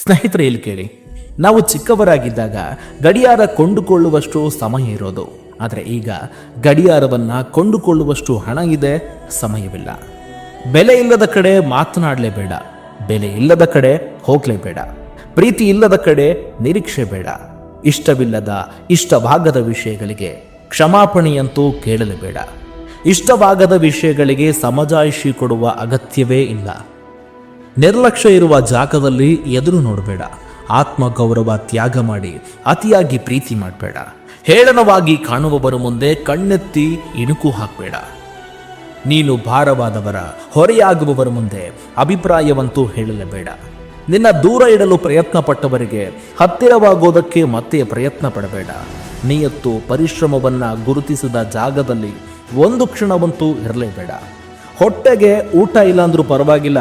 ಸ್ನೇಹಿತರೆ, ಇಲ್ಲಿ ಕೇಳಿ. ನಾವು ಚಿಕ್ಕವರಾಗಿದ್ದಾಗ ಗಡಿಯಾರ ಕೊಂಡುಕೊಳ್ಳುವಷ್ಟು ಸಮಯ ಇರೋದು. ಆದರೆ ಈಗ ಗಡಿಯಾರವನ್ನು ಕೊಂಡುಕೊಳ್ಳುವಷ್ಟು ಹಣ ಇದೆ, ಸಮಯವಿಲ್ಲ. ಬೆಲೆ ಇಲ್ಲದ ಕಡೆ ಮಾತನಾಡಲೇಬೇಡ, ಬೆಲೆ ಇಲ್ಲದ ಕಡೆ ಹೋಗಲೇಬೇಡ, ಪ್ರೀತಿ ಇಲ್ಲದ ಕಡೆ ನಿರೀಕ್ಷೆ ಬೇಡ, ಇಷ್ಟವಿಲ್ಲದ ಇಷ್ಟವಾಗದ ವಿಷಯಗಳಿಗೆ ಕ್ಷಮಾಪಣೆಯಂತೂ ಕೇಳಲೇಬೇಡ. ಇಷ್ಟವಾಗದ ವಿಷಯಗಳಿಗೆ ಸಮಜಾಯಿಷಿ ಕೊಡುವ ಅಗತ್ಯವೇ ಇಲ್ಲ. ನಿರ್ಲಕ್ಷ್ಯ ಇರುವ ಜಾಗದಲ್ಲಿ ಎದುರು ನೋಡಬೇಡ. ಆತ್ಮಗೌರವ ತ್ಯಾಗ ಮಾಡಿ ಅತಿಯಾಗಿ ಪ್ರೀತಿ ಮಾಡಬೇಡ. ಹೇಳನವಾಗಿ ಕಾಣುವವರ ಮುಂದೆ ಕಣ್ಣೆತ್ತಿ ಇಣುಕು ಹಾಕಬೇಡ. ನೀನು ಭಾರವಾದವರ ಹೊರೆಯಾಗುವವರ ಮುಂದೆ ಅಭಿಪ್ರಾಯವಂತೂ ಹೇಳಲೇಬೇಡ. ನಿನ್ನ ದೂರ ಇಡಲು ಪ್ರಯತ್ನ ಪಟ್ಟವರಿಗೆ ಹತ್ತಿರವಾಗೋದಕ್ಕೆ ಮತ್ತೆ ಪ್ರಯತ್ನ ಪಡಬೇಡ. ನಿಯತ್ತು ಪರಿಶ್ರಮವನ್ನ ಗುರುತಿಸಿದ ಜಾಗದಲ್ಲಿ ಒಂದು ಕ್ಷಣವಂತೂ ಇರಲೇಬೇಡ. ಹೊಟ್ಟೆಗೆ ಊಟ ಇಲ್ಲಾಂದ್ರೂ ಪರವಾಗಿಲ್ಲ,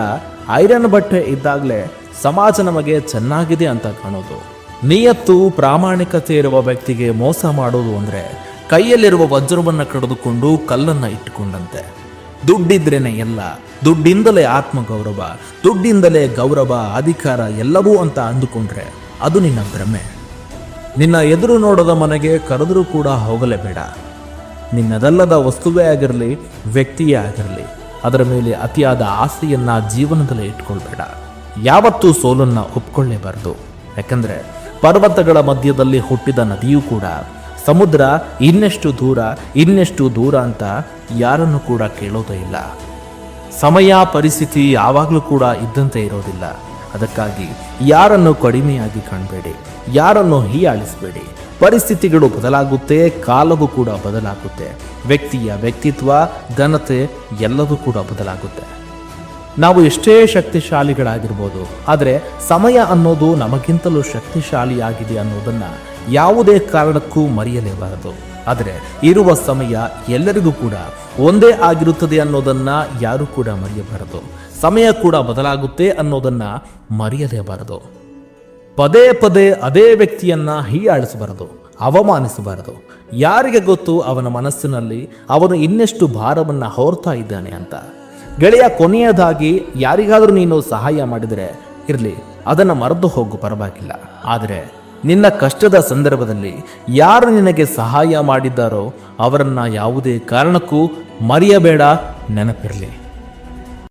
ಐರನ್ ಬಟ್ಟೆ ಇದ್ದಾಗಲೇ ಸಮಾಜ ನಮಗೆ ಚೆನ್ನಾಗಿದೆ ಅಂತ ಕಾಣೋದು. ನಿಯತ್ತು ಪ್ರಾಮಾಣಿಕತೆ ಇರುವ ವ್ಯಕ್ತಿಗೆ ಮೋಸ ಮಾಡೋದು ಅಂದರೆ ಕೈಯಲ್ಲಿರುವ ವಜ್ರವನ್ನು ಕಡಿದುಕೊಂಡು ಕಲ್ಲನ್ನು ಇಟ್ಟುಕೊಂಡಂತೆ. ದುಡ್ಡಿದ್ರೇನೆ ಎಲ್ಲ, ದುಡ್ಡಿಂದಲೇ ಆತ್ಮಗೌರವ, ದುಡ್ಡಿಂದಲೇ ಗೌರವ, ಅಧಿಕಾರ ಎಲ್ಲವೂ ಅಂತ ಅಂದುಕೊಂಡ್ರೆ ಅದು ನಿನ್ನ ಭ್ರಮೆ. ನಿನ್ನ ಎದುರು ನೋಡದ ಮನೆಗೆ ಕರೆದರೂ ಕೂಡ ಹೋಗಲೇಬೇಡ. ನಿನ್ನದಲ್ಲದ ವಸ್ತುವೇ ಆಗಿರಲಿ, ವ್ಯಕ್ತಿಯೇ ಆಗಿರಲಿ, ಅದರ ಮೇಲೆ ಅತಿಯಾದ ಆಸೆಯನ್ನ ಜೀವನದಲ್ಲಿ ಇಟ್ಕೊಳ್ಬೇಡ. ಯಾವತ್ತೂ ಸೋಲನ್ನ ಒಪ್ಕೊಳ್ಳೇಬಾರದು. ಯಾಕಂದ್ರೆ ಪರ್ವತಗಳ ಮಧ್ಯದಲ್ಲಿ ಹುಟ್ಟಿದ ನದಿಯೂ ಕೂಡ ಸಮುದ್ರ ಇನ್ನೆಷ್ಟು ದೂರ ಅಂತ ಯಾರನ್ನು ಕೂಡ ಕೇಳೋದೇ ಇಲ್ಲ. ಸಮಯ ಪರಿಸ್ಥಿತಿ ಯಾವಾಗಲೂ ಕೂಡ ಇದ್ದಂತೆ ಇರೋದಿಲ್ಲ. ಅದಕ್ಕಾಗಿ ಯಾರನ್ನು ಕಡಿಮೆಯಾಗಿ ಕಾಣಬೇಡಿ, ಯಾರನ್ನು ಹೀಯಾಳಿಸಬೇಡಿ. ಪರಿಸ್ಥಿತಿಗಳು ಬದಲಾಗುತ್ತೆ, ಕಾಲವೂ ಕೂಡ ಬದಲಾಗುತ್ತೆ, ವ್ಯಕ್ತಿಯ ವ್ಯಕ್ತಿತ್ವ, ಘನತೆ ಎಲ್ಲವೂ ಕೂಡ ಬದಲಾಗುತ್ತೆ. ನಾವು ಎಷ್ಟೇ ಶಕ್ತಿಶಾಲಿಗಳಾಗಿರ್ಬೋದು, ಆದರೆ ಸಮಯ ಅನ್ನೋದು ನಮಗಿಂತಲೂ ಶಕ್ತಿಶಾಲಿಯಾಗಿದೆ ಅನ್ನೋದನ್ನ ಯಾವುದೇ ಕಾರಣಕ್ಕೂ ಮರೆಯಲೇಬಾರದು. ಆದರೆ ಇರುವ ಸಮಯ ಎಲ್ಲರಿಗೂ ಕೂಡ ಒಂದೇ ಆಗಿರುತ್ತದೆ ಅನ್ನೋದನ್ನ ಯಾರು ಕೂಡ ಮರೆಯಬಾರದು. ಸಮಯ ಕೂಡ ಬದಲಾಗುತ್ತೆ ಅನ್ನೋದನ್ನ ಮರೆಯಲೇಬಾರದು. ಪದೇ ಪದೇ ಅದೇ ವ್ಯಕ್ತಿಯನ್ನ ಹೀಯಾಳಿಸಬಾರದು, ಅವಮಾನಿಸಬಾರದು. ಯಾರಿಗೆ ಗೊತ್ತು ಅವನ ಮನಸ್ಸಿನಲ್ಲಿ ಅವನು ಇನ್ನೆಷ್ಟು ಭಾರವನ್ನ ಹೊರ್ತಾ ಇದ್ದಾನೆ ಅಂತ. ಗೆಳೆಯ, ಕೊನೆಯದಾಗಿ ಯಾರಿಗಾದರೂ ನೀನು ಸಹಾಯ ಮಾಡಿದರೆ ಇರಲಿ, ಅದನ್ನು ಮರೆದು ಹೋಗು, ಪರವಾಗಿಲ್ಲ. ಆದರೆ ನಿನ್ನ ಕಷ್ಟದ ಸಂದರ್ಭದಲ್ಲಿ ಯಾರು ನಿನಗೆ ಸಹಾಯ ಮಾಡಿದ್ದಾರೋ ಅವರನ್ನ ಯಾವುದೇ ಕಾರಣಕ್ಕೂ ಮರೆಯಬೇಡ, ನೆನಪಿರಲಿ.